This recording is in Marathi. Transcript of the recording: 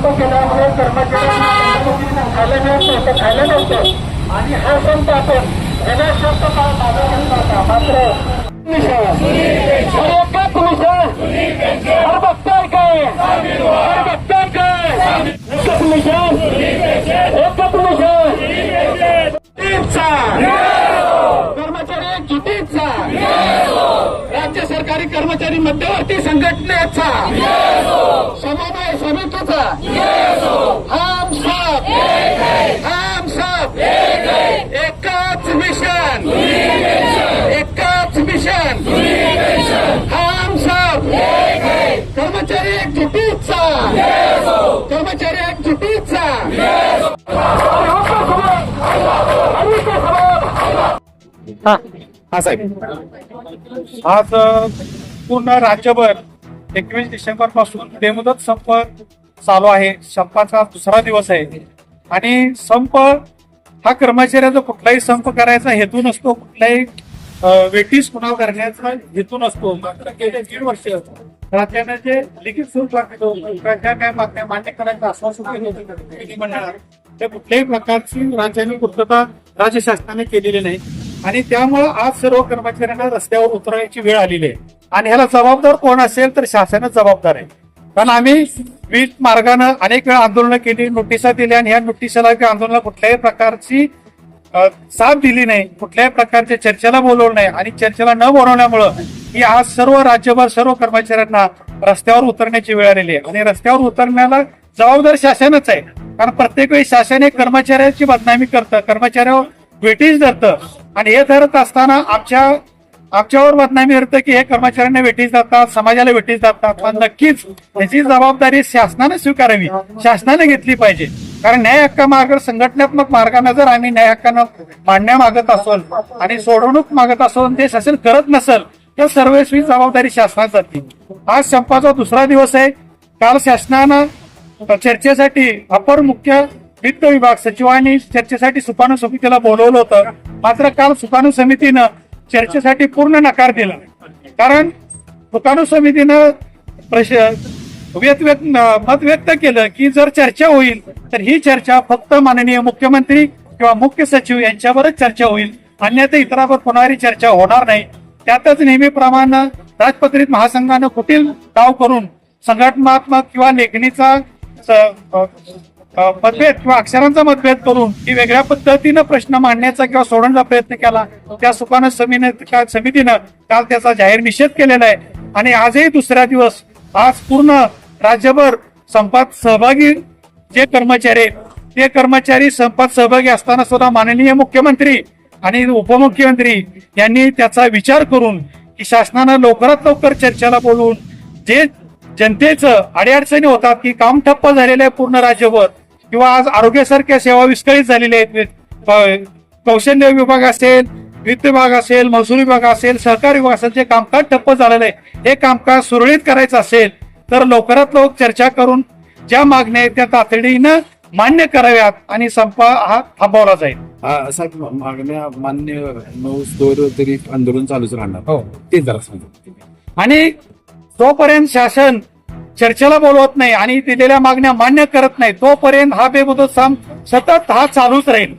संप केल्यामुळे कर्मचाऱ्यांना खायला नव्हतं आणि हा संप आपण शब्द मागे घेतला होता. मात्र एकच मिशन बघताय काय बघताय काय एकच मिशन कर्मचारी कितीचा राज्य सरकारी कर्मचारी मध्यवर्ती संघटनेचा समन्वय समितीचा हम सब एकच मिशन हम सब कर्मचारी एकजुटीचा हा साहेब, आज पूर्ण राज्यभर 21 डिसेंबर पासून बेमुदत संप चालू आहे. संपाचा दुसरा दिवस आहे आणि संप हा कर्मचाऱ्याचा कुठलाही संप करायचा हेतू नसतो, कुठलाही वेटीस कुणाव करण्याचा हेतू नसतो. मात्र गेले 1.5 वर्ष राज्याने जे लिखित स्वरूपात काय मागण्या मान्य करायचं आश्वासन केलं होतं मंडळात, ते कुठल्याही प्रकारची राज्याने पूर्तता राज्य शासनाने केलेली नाही आणि त्यामुळे आज सर्व कर्मचाऱ्यांना रस्त्यावर उतरण्याची वेळ आलेली आहे. आणि ह्याला जबाबदार कोण असेल तर शासनच जबाबदार आहे. कारण आम्ही विविध मार्गानं अनेक वेळा आंदोलनं केली, नोटिसा दिल्या आणि ह्या नोटिसाला किंवा आंदोलनाला कुठल्याही प्रकारची साथ दिली नाही, कुठल्याही प्रकारच्या चर्चेला बोलवलं नाही आणि चर्चेला न बोलवल्यामुळं ही आज सर्व राज्यभर सर्व कर्मचाऱ्यांना रस्त्यावर उतरण्याची वेळ आलेली आहे. आणि रस्त्यावर उतरण्याला जबाबदार शासनच आहे. कारण प्रत्येक वेळी शासन हे कर्मचाऱ्यांची बदनामी करतं, कर्मचाऱ्यावर वेटीज धरतं आणि हे धरत असताना आमच्यावर बदनामी करतं की हे कर्मचाऱ्यांना वेटीज जातात, समाजाला वेटीज जातात. पण नक्कीच त्याची जबाबदारी शासनाने स्वीकारावी, शासनाने घेतली पाहिजे. कारण न्याय हक्क मार्ग संघटनात्मक मार्गाने जर आम्ही न्याय हक्कानं मांडण्या मागत असेल आणि सोडवणूक मागत असेल ते शासन करत नसेल तर सर्वस्वी जबाबदारी शासनात जाते. आज संपाचा दुसरा दिवस आहे. काल शासनानं चर्चेसाठी अपर मुख्य वित्त विभाग सचिवांनी चर्चेसाठी सुकाणू समितीला बोलवलं होतं. मात्र काल सुकाणू समितीनं चर्चेसाठी पूर्ण नकार दिला. कारण सुकाणू समितीनं मत व्यक्त केलं की जर चर्चा होईल तर ही चर्चा फक्त माननीय मुख्यमंत्री किंवा मुख्य सचिव यांच्यावरच चर्चा होईल, अन्यथा इतरांवर कोणावरही चर्चा होणार नाही. त्यातच नेहमीप्रमाणे राजपत्रित महासंघानं कुटील डाव करून संघटनात्मक किंवा लेखणीचा मतभेद किंवा अक्षरांचा मतभेद करून ही वेगळ्या पद्धतीनं प्रश्न मांडण्याचा किंवा सोडवण्याचा प्रयत्न केला. त्या सुकाणू समितीनं काल त्याचा जाहीर निषेध केलेला आहे. आणि आजही दुसरा दिवस आज पूर्ण राज्यभर संपात सहभागी जे कर्मचारी ते कर्मचारी संपात सहभागी असताना सुद्धा माननीय मुख्यमंत्री आणि उपमुख्यमंत्री यांनी त्याचा विचार करून की शासनानं लवकरात लवकर चर्चेला बोलवून जे जनतेचं अडीअडचणी होतात की काम ठप्प झालेलं आहे पूर्ण राज्यभर किंवा आज आरोग्यासारख्या सेवा विस्कळीत झालेल्या आहेत, कौशल्य विभाग असेल, वित्त विभाग असेल, महसूल विभाग असेल, सहकारी विभाग असेल, जे कामकाज ठप्प झालेलं आहे हे कामकाज सुरळीत करायचं असेल तर लवकरात लवकर चर्चा करून ज्या मागण्या आहेत त्या तातडीनं मान्य कराव्यात आणि संप हा थांबवला जाईल. असा मागण्या मान्य नऊ तरी आंदोलन चालूच राहणार. हो, ते जरा सांगा. आणि जोपर्यंत शासन चर्चेला बोलवत नाही आणि दिलेल्या मागण्या मान्य करत नाही तोपर्यंत हा बेमुदत सतत हा चालूच राहील.